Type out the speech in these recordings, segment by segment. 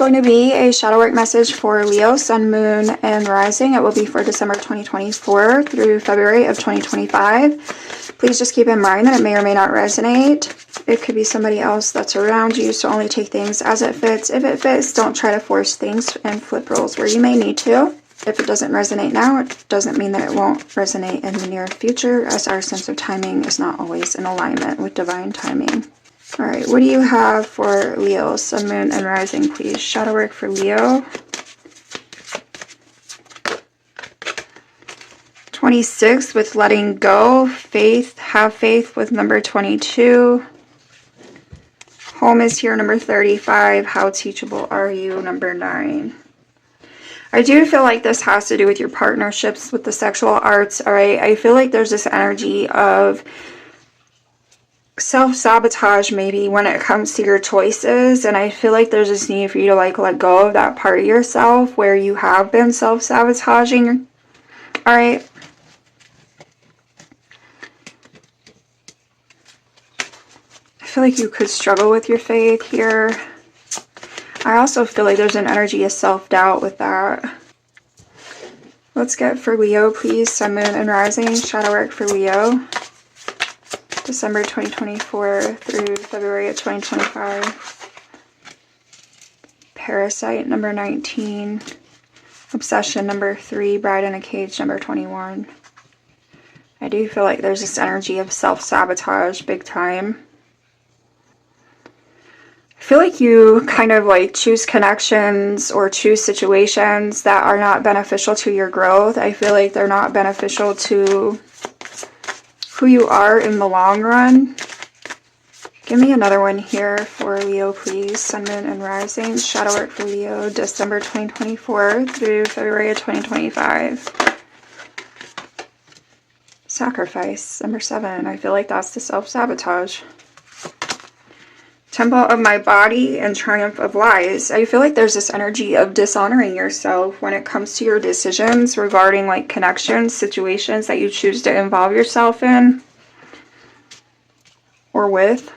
going to be a shadow work message for Leo, Sun, Moon, and Rising. It will be for December 2024 through February of 2025. Please just keep in mind that it may or may not resonate. It could be somebody else that's around you, so only take things as it fits. If it fits, don't try to force things and flip roles where you may need to. If it doesn't resonate now, it doesn't mean that it won't resonate in the near future, as our sense of timing is not always in alignment with divine timing. Alright, what do you have for Leo, Sun, Moon, and Rising, please? Shadow work for Leo. 26 with letting go. Faith, have faith with number 22. Home is here, number 35. How teachable are you, number 9. I do feel like this has to do with your partnerships with the sexual arts, alright? I feel like there's this energy of self-sabotage maybe when it comes to your choices, and I feel like there's this need for you to like let go of that part of yourself where you have been self-sabotaging, alright? I feel like you could struggle with your faith here. I also feel like there's an energy of self-doubt with that. Let's get for Leo, please. Sun, Moon, and Rising. Shadow work for Leo. December 2024 through February of 2025. Parasite, number 19. Obsession, number 3. Bride in a Cage, number 21. I do feel like there's this energy of self-sabotage big time. I feel like you kind of like choose connections or choose situations that are not beneficial to your growth. I feel like they're not beneficial to who you are in the long run. Give me another one here for Leo, please. Sun, Moon, and Rising. Shadow work for Leo, December 2024 through February of 2025. Sacrifice, number 7. I feel like that's the self-sabotage. Temple of my body and triumph of lies. I feel like there's this energy of dishonoring yourself when it comes to your decisions regarding like connections, situations that you choose to involve yourself in or with.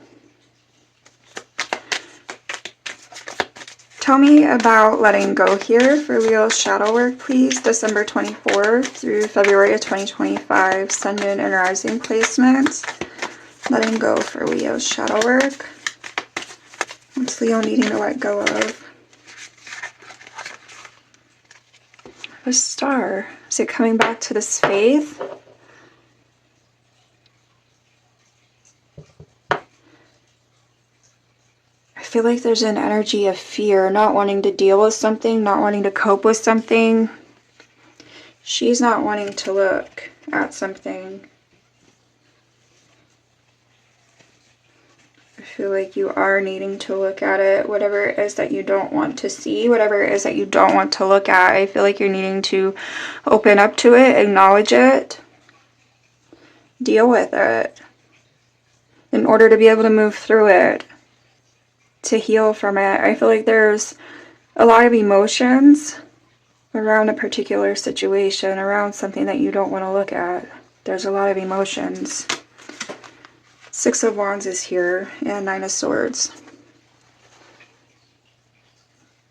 Tell me about letting go here for Leo's shadow work, please. December 24 through February of 2025. Sun, Moon, and Rising placements. Letting go for Leo's shadow work. What's Leo needing to let go of? The Star. Is it coming back to this faith? I feel like there's an energy of fear, not wanting to deal with something, not wanting to cope with something. She's not wanting to look at something. I feel like you are needing to look at it, whatever it is that you don't want to see, whatever it is that you don't want to look at. I feel like you're needing to open up to it, acknowledge it, deal with it in order to be able to move through it, to heal from it. I feel like there's a lot of emotions around a particular situation, around something that you don't want to look at. There's a lot of emotions. 6 of Wands is here, and 9 of Swords.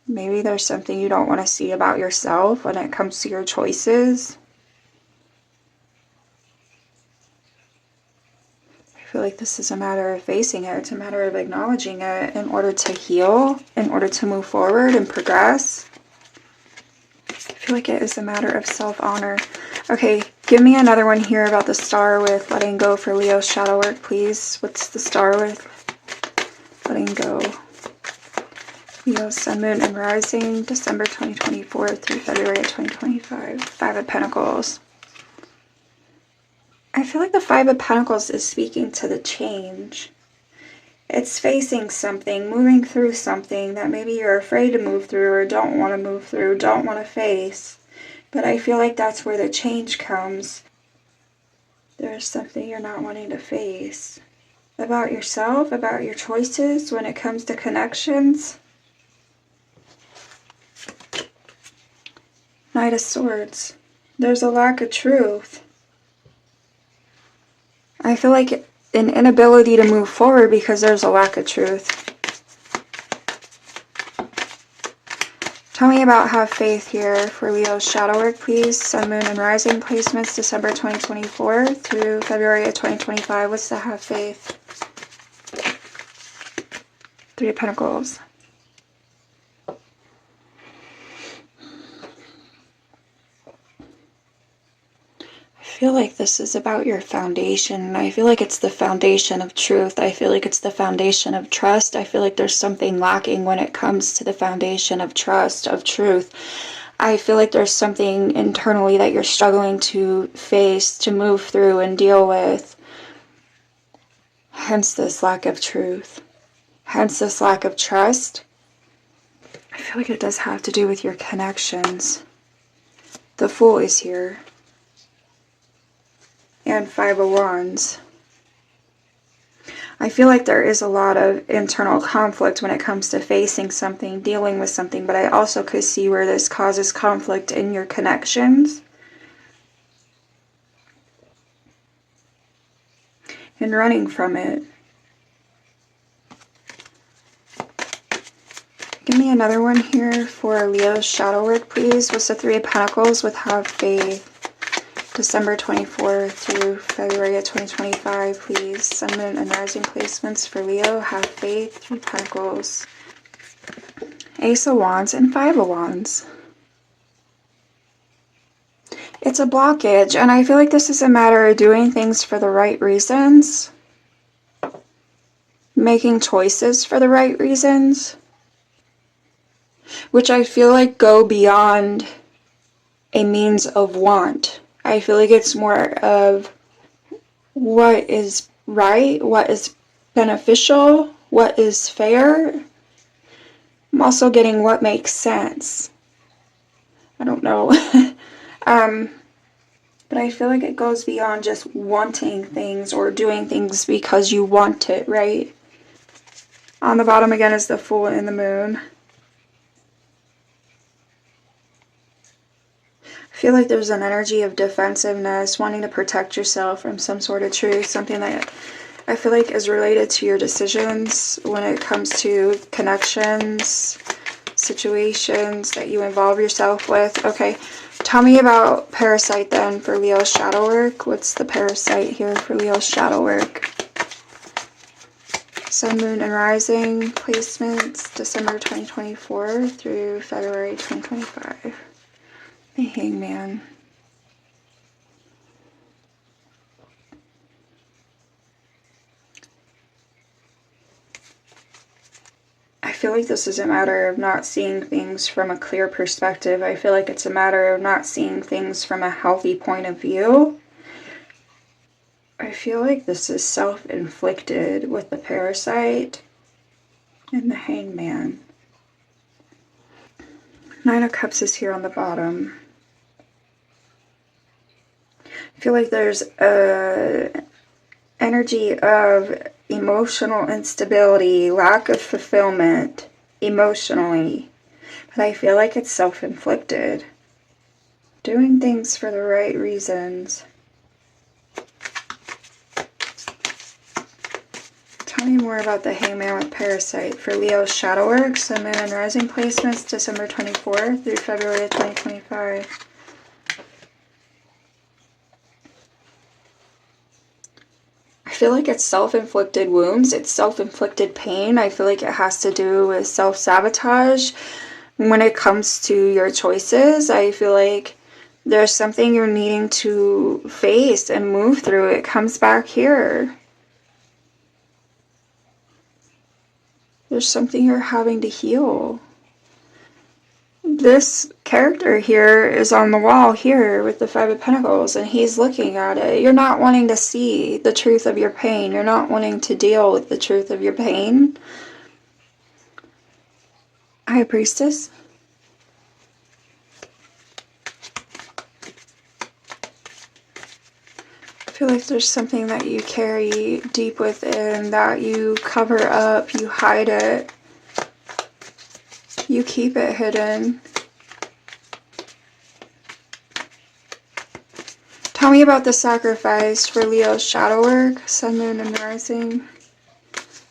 Maybe there's something you don't want to see about yourself when it comes to your choices. I feel like this is a matter of facing it. It's a matter of acknowledging it in order to heal, in order to move forward and progress. I feel like it is a matter of self-honor. Okay, give me another one here about the Star with letting go for Leo's shadow work, please. What's the Star with letting go? Leo, Sun, Moon, and Rising, December 2024 through February of 2025. 5 of Pentacles. I feel like the 5 of Pentacles is speaking to the change. It's facing something, moving through something that maybe you're afraid to move through or don't want to move through, don't want to face. But I feel like that's where the change comes. There's something you're not wanting to face. About yourself, about your choices when it comes to connections. Knight of Swords. There's a lack of truth. I feel like an inability to move forward because there's a lack of truth. Tell me about have faith here for Leo's shadow work, please. Sun, moon, and rising placements, December 2024 through February of 2025. What's the have faith? Three of Pentacles. I feel like this is about your foundation. I feel like it's the foundation of truth. I feel like it's the foundation of trust. I feel like there's something lacking when it comes to the foundation of trust, of truth. I feel like there's something internally that you're struggling to face, to move through and deal with. Hence this lack of truth. Hence this lack of trust. I feel like it does have to do with your connections. The Fool is here. And Five of Wands. I feel like there is a lot of internal conflict when it comes to facing something, dealing with something, but I also could see where this causes conflict in your connections. And running from it. Give me another one here for Leo's shadow work, please. What's the Three of Pentacles with have faith? December 24 through February of 2025, please. Sun, moon, and rising placements for Leo. Have faith. Three Pentacles. Ace of Wands and Five of Wands. It's a blockage, and I feel like this is a matter of doing things for the right reasons. Making choices for the right reasons. Which I feel like go beyond a means of want. I feel like it's more of what is right, what is beneficial, what is fair. I'm also getting what makes sense. I don't know. But I feel like it goes beyond just wanting things or doing things because you want it, right? On the bottom again is the Fool and the Moon. I feel like there's an energy of defensiveness, wanting to protect yourself from some sort of truth, something that I feel like is related to your decisions when it comes to connections, situations that you involve yourself with. Okay, tell me about Parasite then for Leo's shadow work. What's the Parasite here for Leo's shadow work? Sun, moon, and rising placements, December 2024 through February 2025. The Hangman. I feel like this is a matter of not seeing things from a clear perspective. I feel like it's a matter of not seeing things from a healthy point of view. I feel like this is self-inflicted with the Parasite and the Hangman. Nine of Cups is here on the bottom. I feel like there's a energy of emotional instability, lack of fulfillment emotionally. But I feel like it's self-inflicted. Doing things for the right reasons. Tell me more about the Hangman with Parasite for Leo's shadow work, Sun, moon, and rising placements, December 24 through February of 2025. I feel like it's self-inflicted wounds. It's self-inflicted pain. I feel like it has to do with self-sabotage. When it comes to your choices, I feel like there's something you're needing to face and move through. It comes back here. There's something you're having to heal. This character here is on the wall here with the Five of Pentacles, and he's looking at it. You're not wanting to see the truth of your pain. You're not wanting to deal with the truth of your pain. High Priestess. I feel like there's something that you carry deep within that you cover up, you hide it. You keep it hidden. Tell me about the sacrifice for Leo's shadow work, Sun, moon, and rising.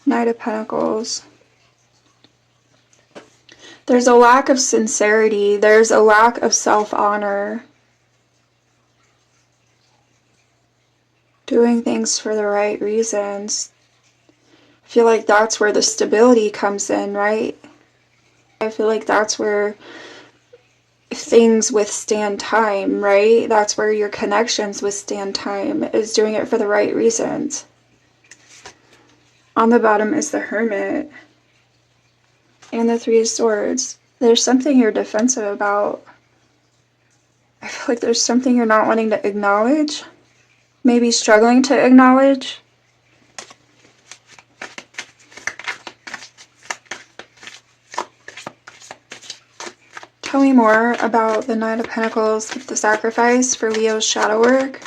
Knight of Pentacles. There's a lack of sincerity. There's a lack of self-honor. Doing things for the right reasons. I feel like that's where the stability comes in, right? I feel like that's where things withstand time, right? That's where your connections withstand time, is doing it for the right reasons. On the bottom is the Hermit and the Three of Swords. There's something you're defensive about. I feel like there's something you're not wanting to acknowledge. Maybe struggling to acknowledge. Tell me more about the Knight of Pentacles with the sacrifice for Leo's shadow work.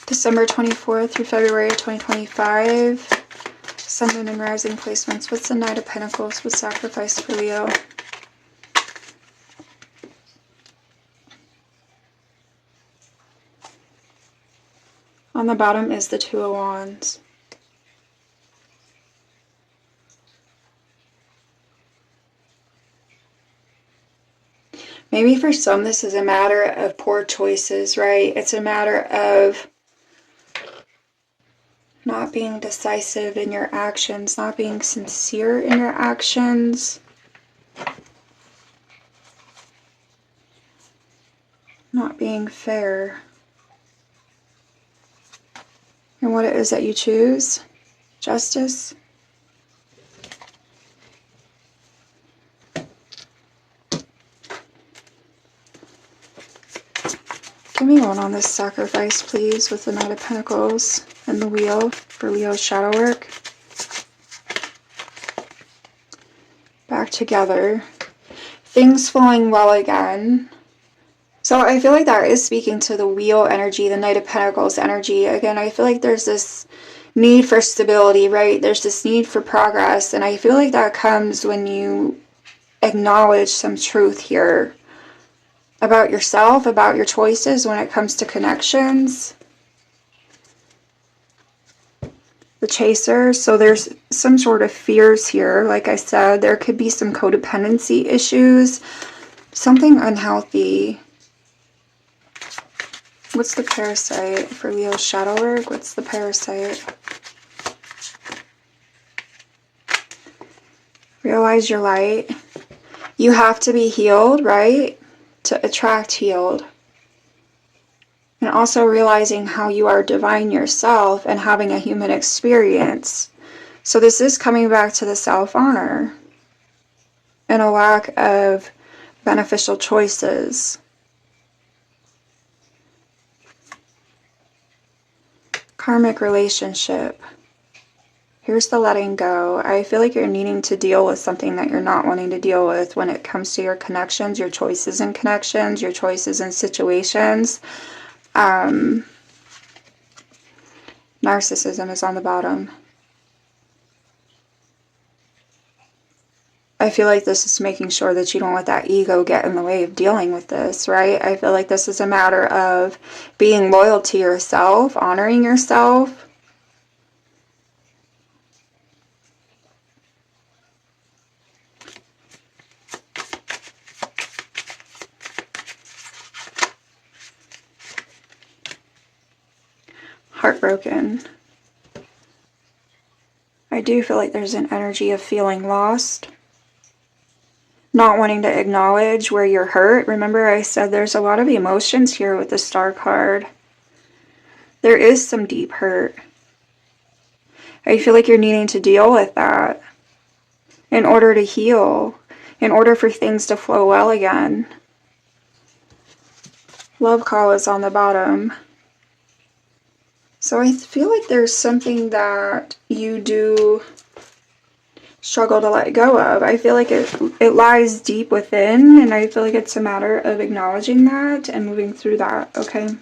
December 24th through February 2025. Sun, Moon, and Rising placements. What's the Knight of Pentacles with sacrifice for Leo? On the bottom is the Two of Wands. Maybe for some this is a matter of poor choices, right? It's a matter of not being decisive in your actions, not being sincere in your actions. Not being fair in what it is that you choose. Justice. Give me one on this sacrifice, please, with the Knight of Pentacles and the Wheel for Leo's shadow work. Back together. Things flowing well again. So I feel like that is speaking to the Wheel energy, the Knight of Pentacles energy. Again, I feel like there's this need for stability, right? There's this need for progress. And I feel like that comes when you acknowledge some truth here about yourself, about your choices when it comes to connections. The Chaser. So there's some sort of fears here. Like I said, there could be some codependency issues. Something unhealthy. What's the Parasite for Leo's shadow work? What's the Parasite? Realize your light. You have to be healed, right? To attract healed. And also realizing how you are divine yourself and having a human experience. So this is coming back to the self-honor and a lack of beneficial choices. Karmic relationship. Here's the letting go. I feel like you're needing to deal with something that you're not wanting to deal with when it comes to your connections, your choices in connections, your choices in situations. Narcissism is on the bottom. I feel like this is making sure that you don't let that ego get in the way of dealing with this, right? I feel like this is a matter of being loyal to yourself, honoring yourself. Heartbroken. I do feel like there's an energy of feeling lost. Not wanting to acknowledge where you're hurt. Remember I said there's a lot of emotions here with the Star card. There is some deep hurt. I feel like you're needing to deal with that in order to heal, in order for things to flow well again. Love call is on the bottom. So I feel like there's something that you do struggle to let go of. I feel like it lies deep within, and I feel like it's a matter of acknowledging that and moving through that, okay?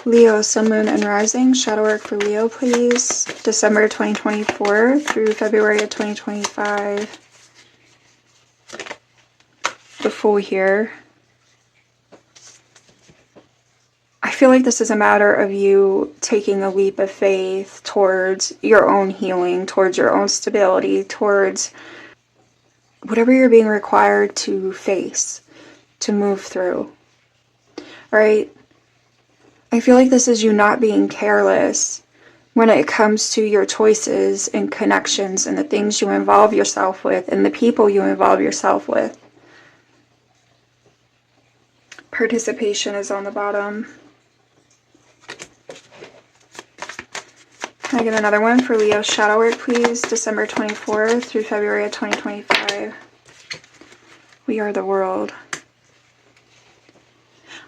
Leo, Sun, Moon, and Rising. Shadow work for Leo, please. December 2024 through February of 2025. The Fool here. I feel like this is a matter of you taking a leap of faith towards your own healing, towards your own stability, towards whatever you're being required to face, to move through, right? I feel like this is you not being careless when it comes to your choices and connections and the things you involve yourself with and the people you involve yourself with. Participation is on the bottom. Can I get another one for Leo shadow work, please? December 24th through February of 2025. We are the world.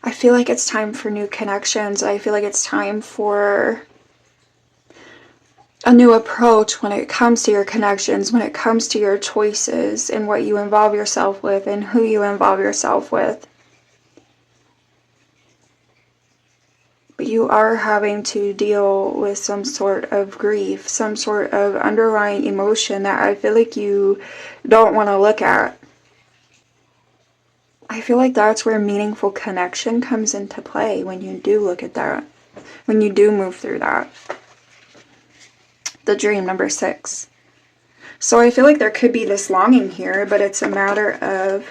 I feel like it's time for new connections. I feel like it's time for a new approach when it comes to your connections, when it comes to your choices and what you involve yourself with and who you involve yourself with. But you are having to deal with some sort of grief, some sort of underlying emotion that I feel like you don't want to look at. I feel like that's where meaningful connection comes into play, when you do look at that, when you do move through that. The dream, number 6. So I feel like there could be this longing here, but it's a matter of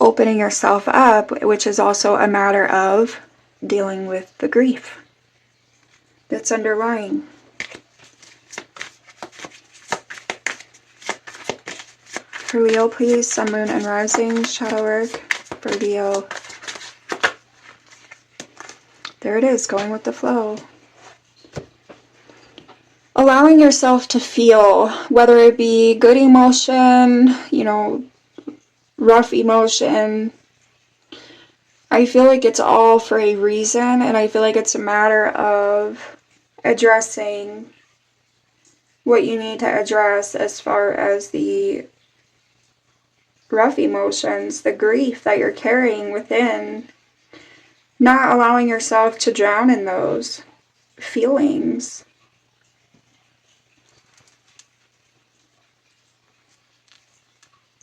opening yourself up, which is also a matter of dealing with the grief that's underlying. For Leo, please, Sun, Moon, and Rising shadow work for Leo. There it is, going with the flow. Allowing yourself to feel, whether it be good emotion, rough emotion. I feel like it's all for a reason, and I feel like it's a matter of addressing what you need to address as far as the rough emotions, the grief that you're carrying within. Not allowing yourself to drown in those feelings.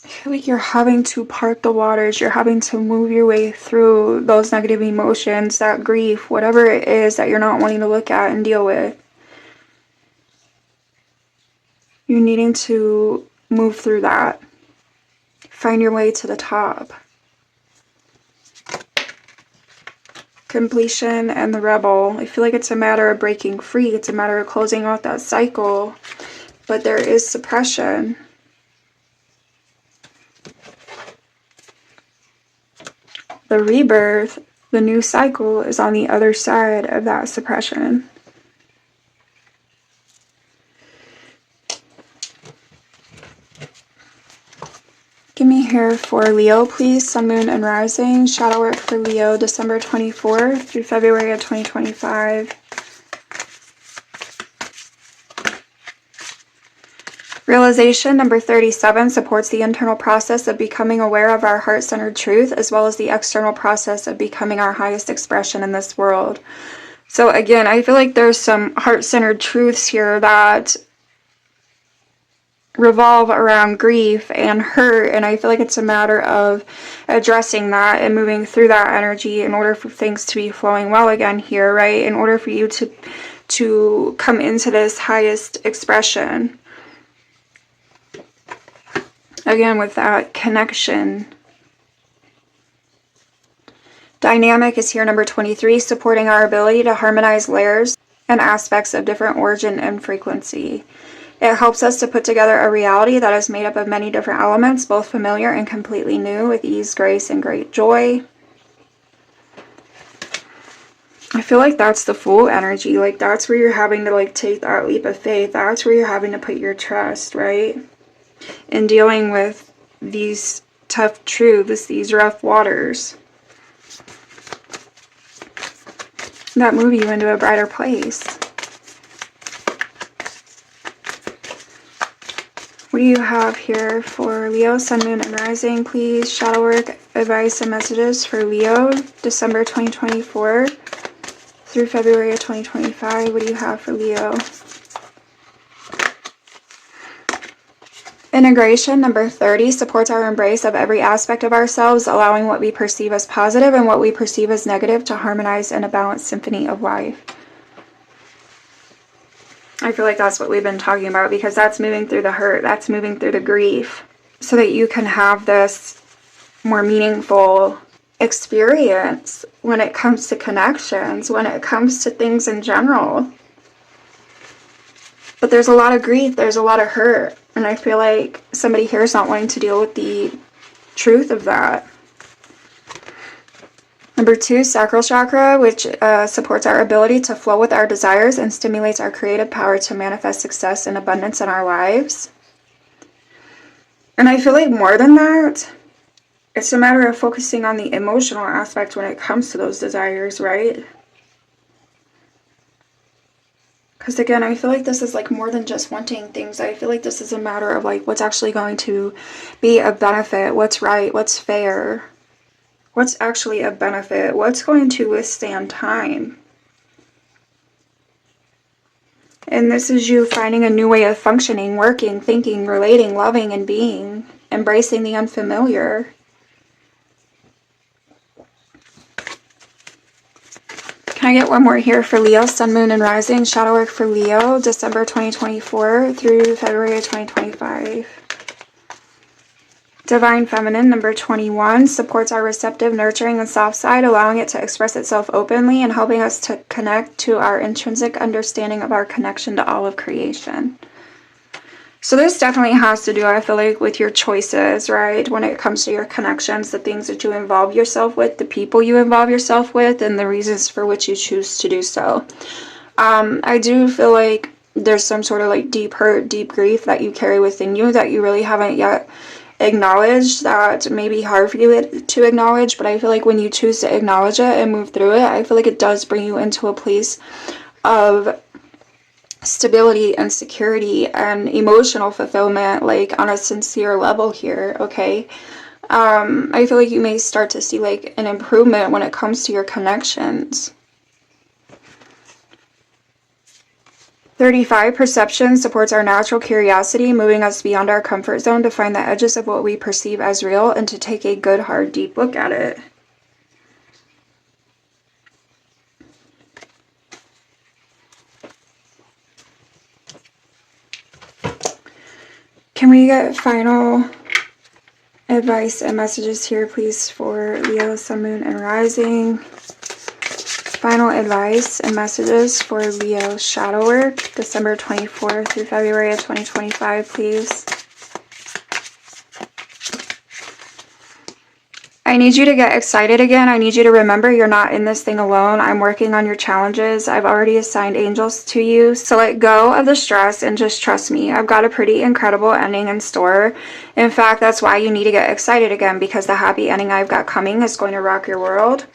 I feel like you're having to part the waters. You're having to move your way through those negative emotions, that grief, whatever it is that you're not wanting to look at and deal with. You're needing to move through that. Find your way to the top. Completion and the Rebel. I feel like it's a matter of breaking free. It's a matter of closing out that cycle. But there is suppression. The rebirth, the new cycle, is on the other side of that suppression. Give me here for Leo, please. Sun, Moon, and Rising. Shadow work for Leo, December 24th through February of 2025. Realization number 37 supports the internal process of becoming aware of our heart-centered truth, as well as the external process of becoming our highest expression in this world. So again, I feel like there's some heart-centered truths here that revolve around grief and hurt, and I feel like it's a matter of addressing that and moving through that energy in order for things to be flowing well again here, right? In order for you to come into this highest expression. Again, with that connection. Dynamic is here, number 23, supporting our ability to harmonize layers and aspects of different origin and frequency. It helps us to put together a reality that is made up of many different elements, both familiar and completely new, with ease, grace, and great joy. I feel like that's the Fool energy. Like, that's where you're having to, take that leap of faith. That's where you're having to put your trust, right? In dealing with these tough truths, these rough waters that move you into a brighter place. What do you have here for Leo, Sun, Moon, and Rising, please? Shadow work, advice, and messages for Leo, December 2024 through February of 2025. What do you have for Leo? Integration, number 30, supports our embrace of every aspect of ourselves, allowing what we perceive as positive and what we perceive as negative to harmonize in a balanced symphony of life. I feel like that's what we've been talking about, because that's moving through the hurt, that's moving through the grief, so that you can have this more meaningful experience when it comes to connections, when it comes to things in general. But there's a lot of grief, there's a lot of hurt, and I feel like somebody here is not wanting to deal with the truth of that. Number 2, sacral chakra, which supports our ability to flow with our desires and stimulates our creative power to manifest success and abundance in our lives. And I feel like more than that, it's a matter of focusing on the emotional aspect when it comes to those desires, right? Because again, I feel like this is like more than just wanting things. I feel like this is a matter of like what's actually going to be a benefit, what's right, what's fair, what's actually a benefit, what's going to withstand time. And this is you finding a new way of functioning, working, thinking, relating, loving, and being, embracing the unfamiliar. Can I get one more here for Leo, Sun, Moon, and Rising? Shadow work for Leo, December 2024 through February 2025. Divine Feminine, number 21, supports our receptive, nurturing, and soft side, allowing it to express itself openly and helping us to connect to our intrinsic understanding of our connection to all of creation. So this definitely has to do, I feel like, with your choices, right? When it comes to your connections, the things that you involve yourself with, the people you involve yourself with, and the reasons for which you choose to do so. I do feel like there's some sort of like deep hurt, deep grief that you carry within you that you really haven't yet acknowledged, that may be hard for you to acknowledge, but I feel like when you choose to acknowledge it and move through it, I feel like it does bring you into a place of stability and security and emotional fulfillment, like on a sincere level here, okay? I feel like you may start to see like an improvement when it comes to your connections. 35, perception supports our natural curiosity, moving us beyond our comfort zone to find the edges of what we perceive as real and to take a good, hard, deep look at it. Can we get final advice and messages here, please, for Leo, Sun, Moon, and Rising? Final advice and messages for Leo shadow work, December 24th through February of 2025, please. I need you to get excited again. I need you to remember you're not in this thing alone. I'm working on your challenges. I've already assigned angels to you. So let go of the stress and just trust me. I've got a pretty incredible ending in store. In fact, that's why you need to get excited again, because the happy ending I've got coming is going to rock your world.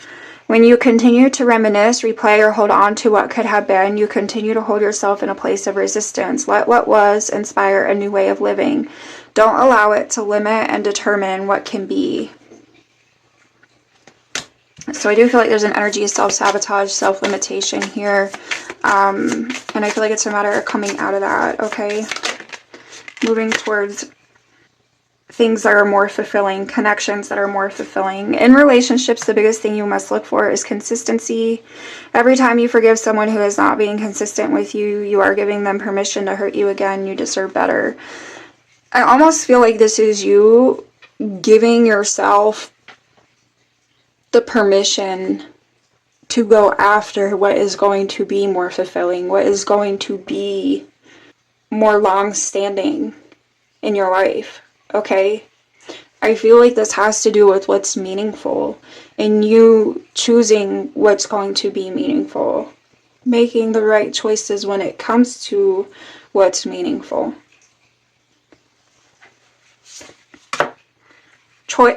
When you continue to reminisce, replay, or hold on to what could have been, you continue to hold yourself in a place of resistance. Let what was inspire a new way of living. Don't allow it to limit and determine what can be. So I do feel like there's an energy of self-sabotage, self-limitation here. And I feel like it's a matter of coming out of that, okay? Moving towards things that are more fulfilling, connections that are more fulfilling. In relationships, the biggest thing you must look for is consistency. Every time you forgive someone who is not being consistent with you, you are giving them permission to hurt you again. You deserve better. I almost feel like this is you giving yourself the permission to go after what is going to be more fulfilling, what is going to be more long-standing in your life, okay? I feel like this has to do with what's meaningful and you choosing what's going to be meaningful, making the right choices when it comes to what's meaningful.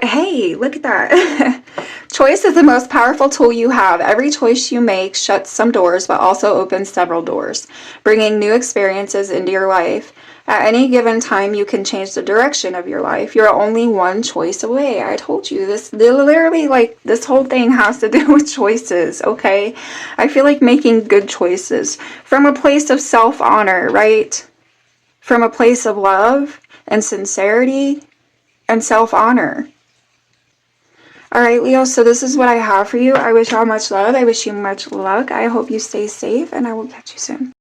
Hey, look at that. Choice is the most powerful tool you have. Every choice you make shuts some doors, but also opens several doors, bringing new experiences into your life. At any given time, you can change the direction of your life. You're only one choice away. I told you this. Literally, like, this whole thing has to do with choices, okay? I feel like making good choices from a place of self-honor, right? From a place of love and sincerity and self-honor. Alright, Leo, so this is what I have for you. I wish you all much love. I wish you much luck. I hope you stay safe, and I will catch you soon.